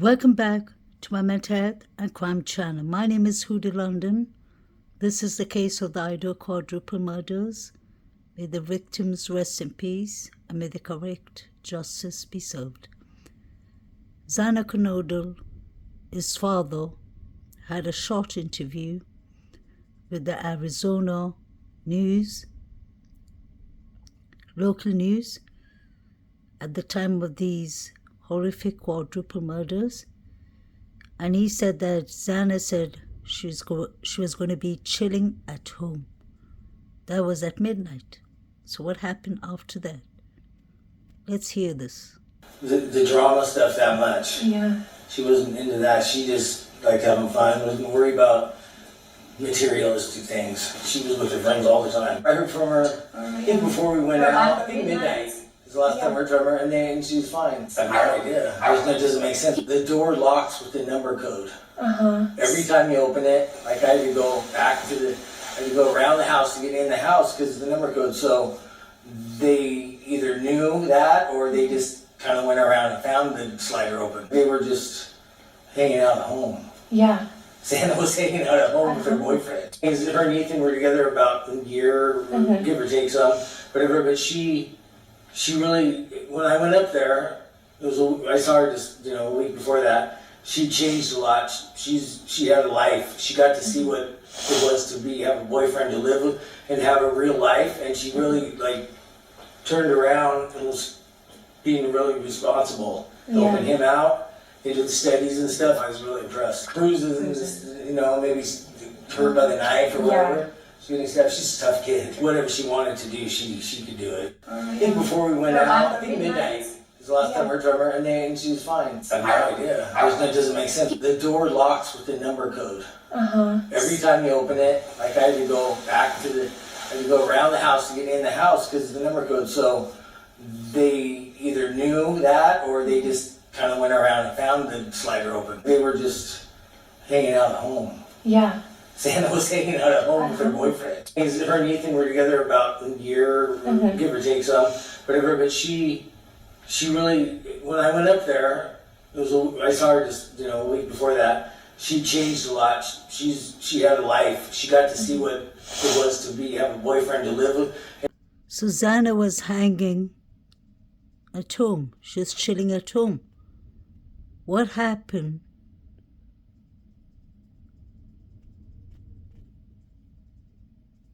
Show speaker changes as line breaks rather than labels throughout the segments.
Welcome back to my mental health and crime channel. My name is Huda London. This is the case of the Idaho quadruple murders. May the victims rest in peace and may the correct justice be served. XANAS Knodel, his father, had a short interview with the Arizona news, local news, at the time of these horrific quadruple murders, and he said that XANAS said she was going to be chilling at home. That was at midnight. So what happened after that? Let's hear this.
The drama stuff that much.
Yeah.
She wasn't into that. She just liked having fun, wasn't worried about materialistic things. She was with her friends all the time. I heard from her, I think before we went out, I think midnight. The last time I heard from her, and then she was fine. I have no idea. That doesn't make sense. The door locks with the number code. Every time you open it, like I had to go back to I had to go around the house to get in the house because of the number code. So they either knew that or they just kind of went around and found the slider open. They were just hanging out at home.
Yeah.
Santa was hanging out at home with her boyfriend. Her and Ethan were together about a year, give or take some, whatever. But she really, when I went up there, I saw her just a week before that. She changed a lot. She had a life. She got to see what it was to have a boyfriend to live with and have a real life. And she really turned around and was being really responsible, helping him out into the studies and stuff. I was really impressed. Bruises and maybe hurt by the knife or whatever. She's a tough kid. Whatever she wanted to do, she could do it. I think before we went out, I think midnight. The last time I heard from her, and then she was fine. I have no idea. That doesn't make sense. The door locks with the number code. Every time you open it, I had to go back to I had to go around the house to get in the house because of the number code. So they either knew that or they just kind of went around and found the slider open. They were just hanging out at home.
Yeah.
Santa was hanging out at home with her boyfriend. Her and Ethan were together about a year, give or take some, whatever. But she really, when I went up there, I saw her just a week before that. She changed a lot. She had a life. She got to see what it was to have a boyfriend to live with.
So XANAS was hanging at home. She was chilling at home. What happened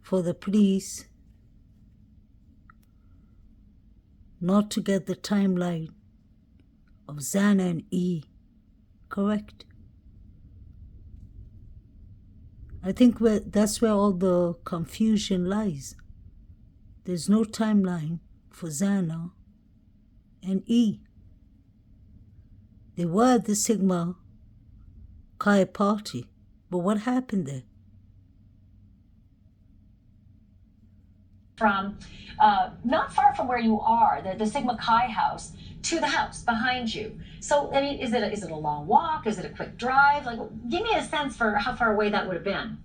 for the police not to get the timeline of XANAS and E correct? I think that's where all the confusion lies. There's no timeline for XANAS and E. They were at the Sigma Chi party, but what happened there?
From not far from where you are, the Sigma Chi house, to the house behind you. So, I mean, is it a long walk? Is it a quick drive? Give me a sense for how far away that would have been.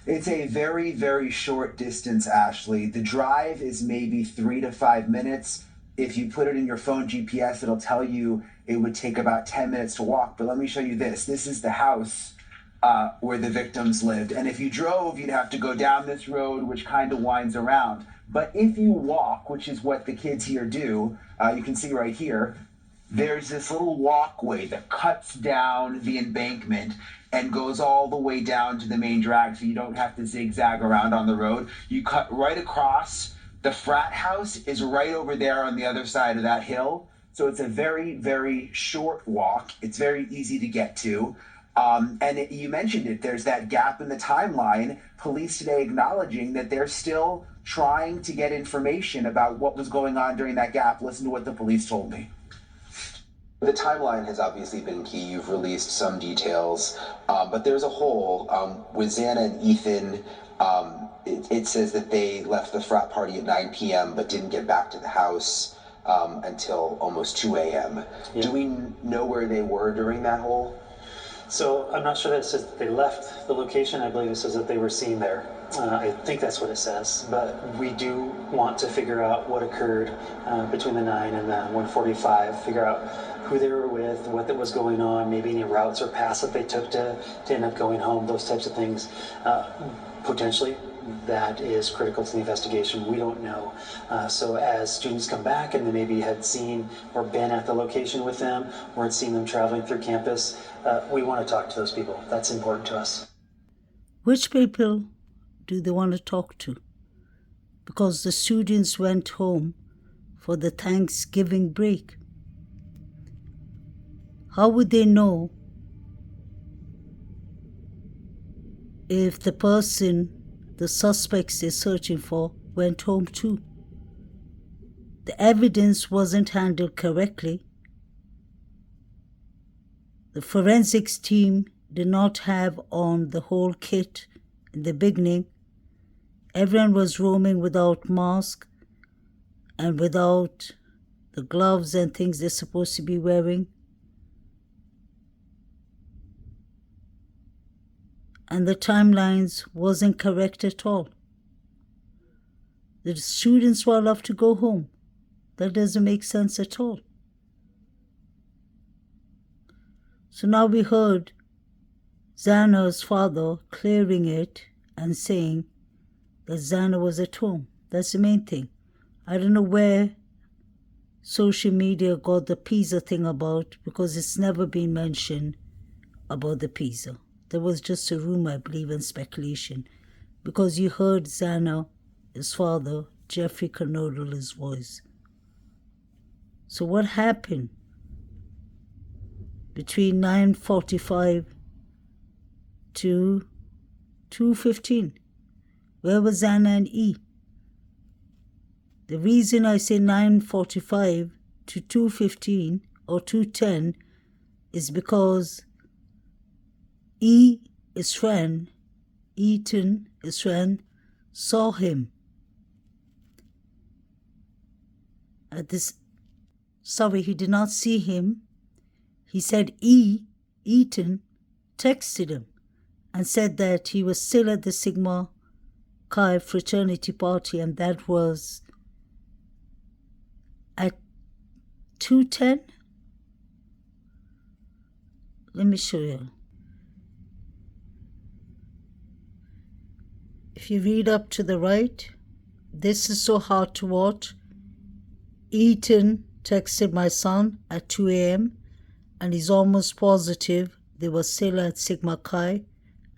It's a very, very short distance, Ashley. The drive is maybe 3 to 5 minutes. If you put it in your phone GPS, it'll tell you it would take about 10 minutes to walk. But let me show you this. This is the house where the victims lived. And if you drove, you'd have to go down this road, which kind of winds around. But if you walk, which is what the kids here do, you can see right here, there's this little walkway that cuts down the embankment and goes all the way down to the main drag, so you don't have to zigzag around on the road. You cut right across. The frat house is right over there on the other side of that hill. So it's a very, very short walk. It's very easy to get to. You mentioned it, there's that gap in the timeline. Police today acknowledging that they're still trying to get information about what was going on during that gap. Listen to what the police told me.
The timeline has obviously been key. You've released some details, but there's a hole. With XANAS and Ethan, it says that they left the frat party at 9 p.m. but didn't get back to the house until almost 2 a.m. Yeah. Do we know where they were during that hole?
So I'm not sure that it says that they left the location. I believe it says that they were seen there.
I think that's what it says, but we do want to figure out what occurred between the 9 and the 1:45, figure out who they were with, what was going on, maybe any routes or paths that they took to end up going home, those types of things. Potentially, that is critical to the investigation. We don't know. So as students come back and they maybe had seen or been at the location with them or had seen them traveling through campus, we want to talk to those people. That's important to us.
Which people do they want to talk to? Because the students went home for the Thanksgiving break. How would they know if the person, the suspects they're searching for, went home too? The evidence wasn't handled correctly. The forensics team did not have on the whole kit in the beginning. Everyone was roaming without mask and without the gloves and things they're supposed to be wearing. And the timelines wasn't correct at all. The students were allowed to go home. That doesn't make sense at all. So now we heard XANA's father clearing it and saying that XANA was at home. That's the main thing. I don't know where social media got the pizza thing about, because it's never been mentioned about the pizza. There was just a rumor, I believe, and speculation, because you heard XANA, his father, Jeffrey Canodle's voice. So what happened between 9:45 to 2:15? Where was XANA and E? The reason I say 9:45 to 2:15 or 2:10 is because his friend, Ethan, his friend, saw him at this. Sorry, he did not see him. He said Ethan, texted him and said that he was still at the Sigma Chi fraternity party, and that was at 2:10. Let me show you. If you read up to the right, this is so hard to watch. Ethan texted my son at 2 a.m. and he's almost positive they were still at Sigma Chi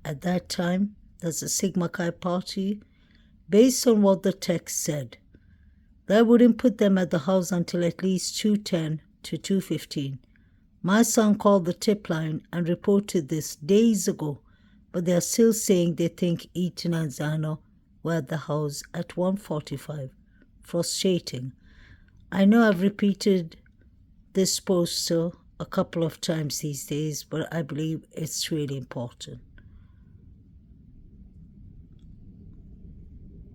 at that time. That's a Sigma Chi party. Based on what the text said, that wouldn't put them at the house until at least 2:10 to 2:15. My son called the tip line and reported this days ago, but they are still saying they think Ethan and XANA were at the house at 1:45. Frustrating. I know I've repeated this poster a couple of times these days, but I believe it's really important.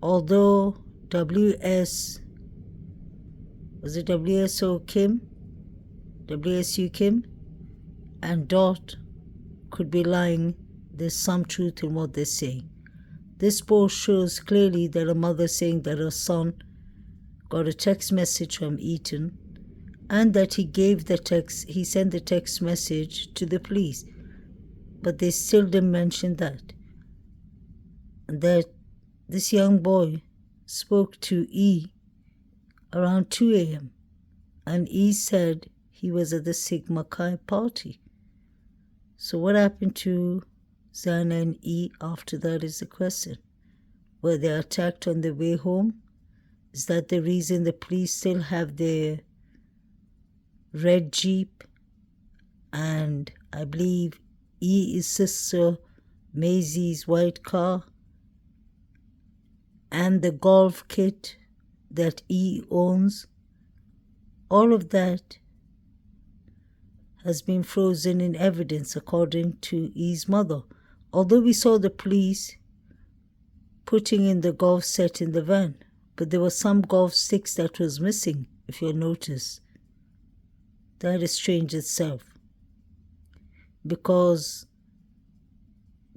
Although WSU Kim and Dot could be lying, there's some truth in what they're saying. This post shows clearly that a mother saying that her son got a text message from Ethan and that he sent the text message to the police, but they still didn't mention that. And that this young boy spoke to E around 2 a.m. and E said he was at the Sigma Chi party. So what happened to XANA and E after that is the question. Were they attacked on their way home? Is that the reason the police still have their red Jeep and I believe E's sister Maisie's white car and the golf kit that E owns? All of that has been frozen in evidence according to E's mother. Although we saw the police putting in the golf set in the van, but there were some golf sticks that was missing, if you'll notice. That is strange itself. Because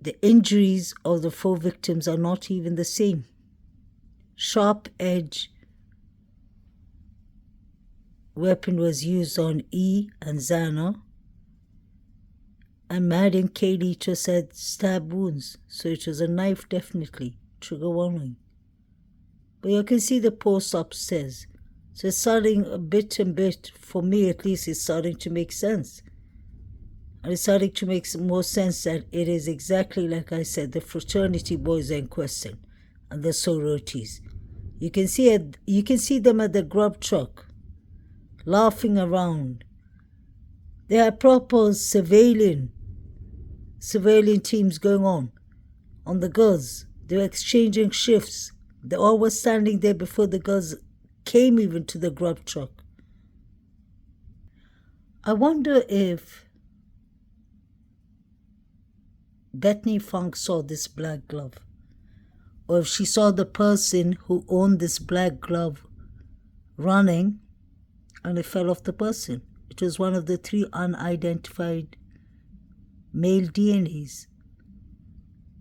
the injuries of the 4 victims are not even the same. Sharp edge weapon was used on E and Xana, and Maddie and Kaylee just had stab wounds, so it was a knife, definitely, trigger warning. But you can see the post upstairs, so it's starting a bit and bit, for me at least, it's starting to make sense. And it's starting to make more sense that it is exactly like I said, the fraternity boys are in question, and the sororities. You can see them at the grub truck, laughing around. They are proper civilian teams going on the girls. They were exchanging shifts. They all were standing there before the girls came even to the grub truck. I wonder if Bethany Funk saw this black glove, or if she saw the person who owned this black glove running and it fell off the person. It was one of the 3 unidentified male DNAs.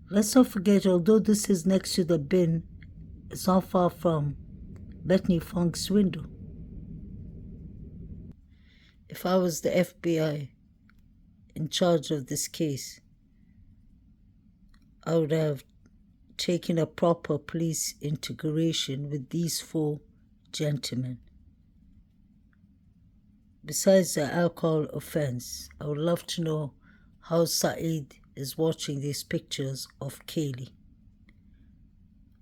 Let's not forget, although this is next to the bin, it's not far from Bethany Funk's window. If I was the FBI in charge of this case, I would have taken a proper police integration with these 4 gentlemen. Besides the alcohol offense, I would love to know how Saeed is watching these pictures of Kaylee.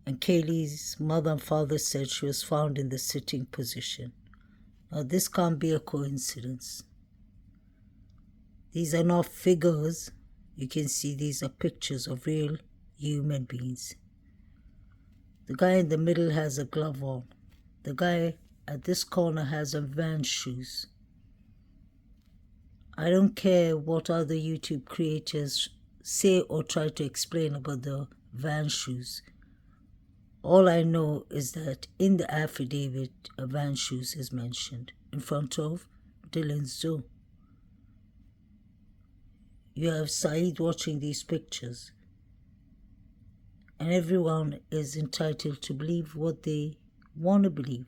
And Kaylee's mother and father said she was found in the sitting position. Now, this can't be a coincidence. These are not figures. You can see these are pictures of real human beings. The guy in the middle has a glove on. The guy at this corner has on Vans shoes. I don't care what other YouTube creators say or try to explain about the Vans shoes. All I know is that in the affidavit, a Vans shoes is mentioned in front of Dylan's door. You have Saeed watching these pictures, and everyone is entitled to believe what they want to believe.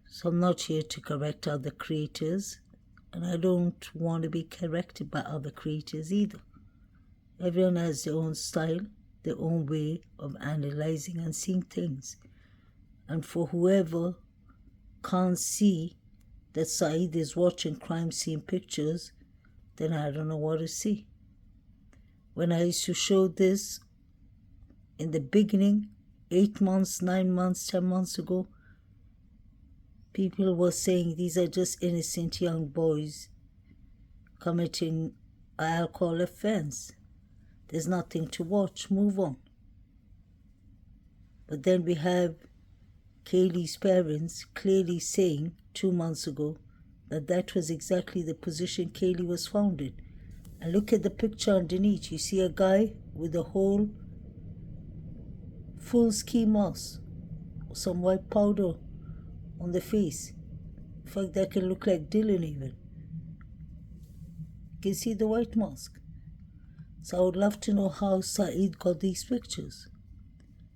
So I'm not here to correct other creators, and I don't want to be corrected by other creators either. Everyone has their own style, their own way of analyzing and seeing things. And for whoever can't see that Saeed is watching crime scene pictures, then I don't know what to see. When I used to show this in the beginning, 8 months, 9 months, 10 months ago, people were saying these are just innocent young boys committing an alcohol offense. There's nothing to watch, move on. But then we have Kaylee's parents clearly saying 2 months ago that that was exactly the position Kaylee was found in. And look at the picture underneath. You see a guy with a whole full ski mask, some white powder on the face. In fact, that can look like Dylan even. You can see the white mask. So I would love to know how Saeed got these pictures.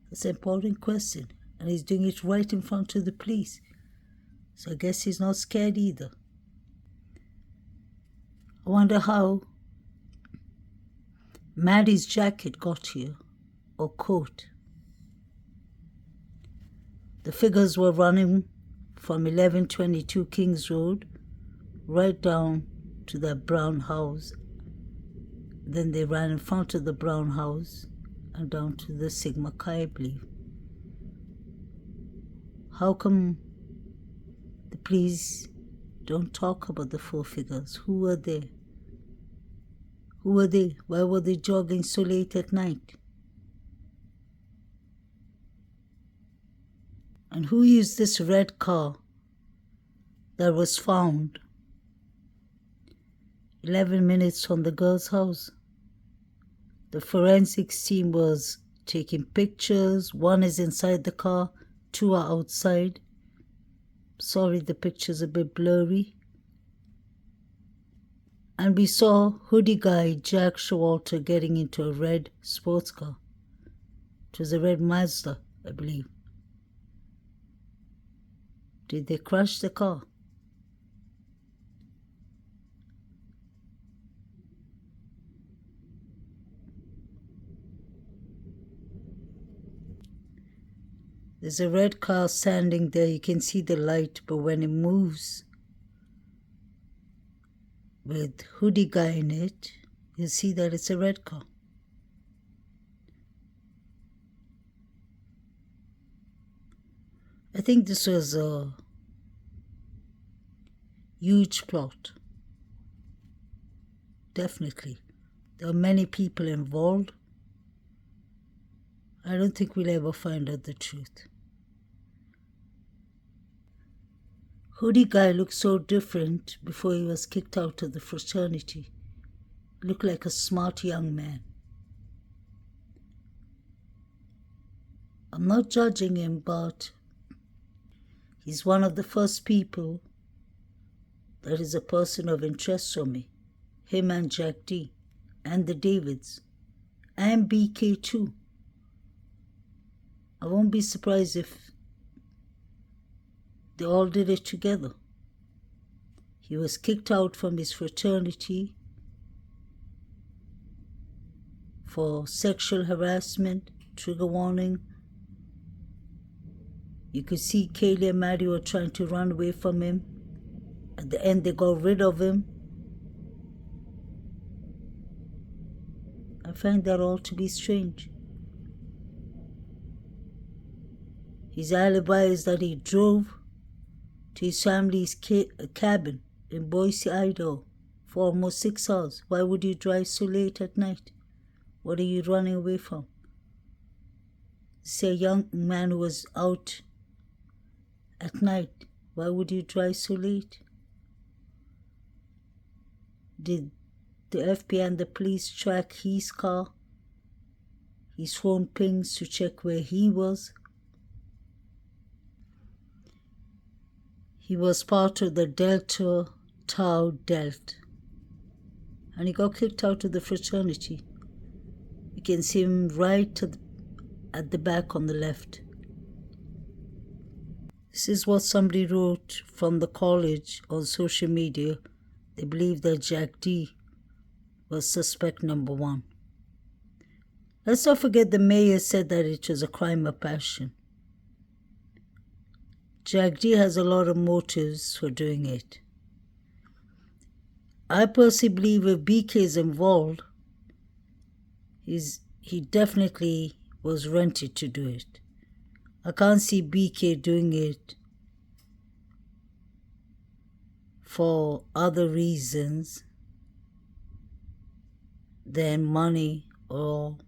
That's an important question. And he's doing it right in front of the police. So I guess he's not scared either. I wonder how Maddie's jacket got here, or coat. The figures were running from 1122 Kings Road right down to that brown house. Then they ran in front of the brown house and down to the Sigma Chi, I believe. How come the police don't talk about the 4 figures? Who were they? Who were they? Why were they jogging so late at night? And who used this red car that was found 11 minutes from the girl's house? The forensics team was taking pictures. 1 is inside the car, 2 are outside. Sorry, the picture's a bit blurry. And we saw hoodie guy Jack Showalter getting into a red sports car. It was a red Mazda, I believe. Did they crash the car? There's a red car standing there. You can see the light, but when it moves with hoodie guy in it, you see that it's a red car. I think this was a huge plot. Definitely. There are many people involved. I don't think we'll ever find out the truth. Hoodie guy looked so different before he was kicked out of the fraternity. Looked like a smart young man. I'm not judging him, but he's one of the first people that is a person of interest for me. Him and Jack D. And the Davids. And BK too. I won't be surprised if they all did it together. He was kicked out from his fraternity for sexual harassment, trigger warning. You could see Kaylee and Maddie were trying to run away from him. At the end, they got rid of him. I find that all to be strange. His alibi is that he drove to his family's cabin in Boise, Idaho for almost 6 hours. Why would you drive so late at night? What are you running away from? Say a young man who was out at night. Why would you drive so late? Did the FBI and the police track his car, his phone pings to check where he was? He was part of the Delta Tau Delt, and he got kicked out of the fraternity. You can see him right at the back on the left. This is what somebody wrote from the college on social media. They believe that Jack D was suspect number 1. Let's not forget the mayor said that it was a crime of passion. Jack D has a lot of motives for doing it. I personally believe if BK is involved, he definitely was rented to do it. I can't see BK doing it for other reasons than money or,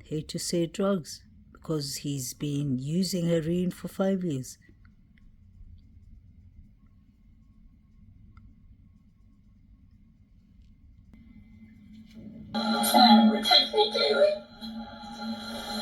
hate to say, drugs, because he's been using heroin for 5 years.
We're texting daily.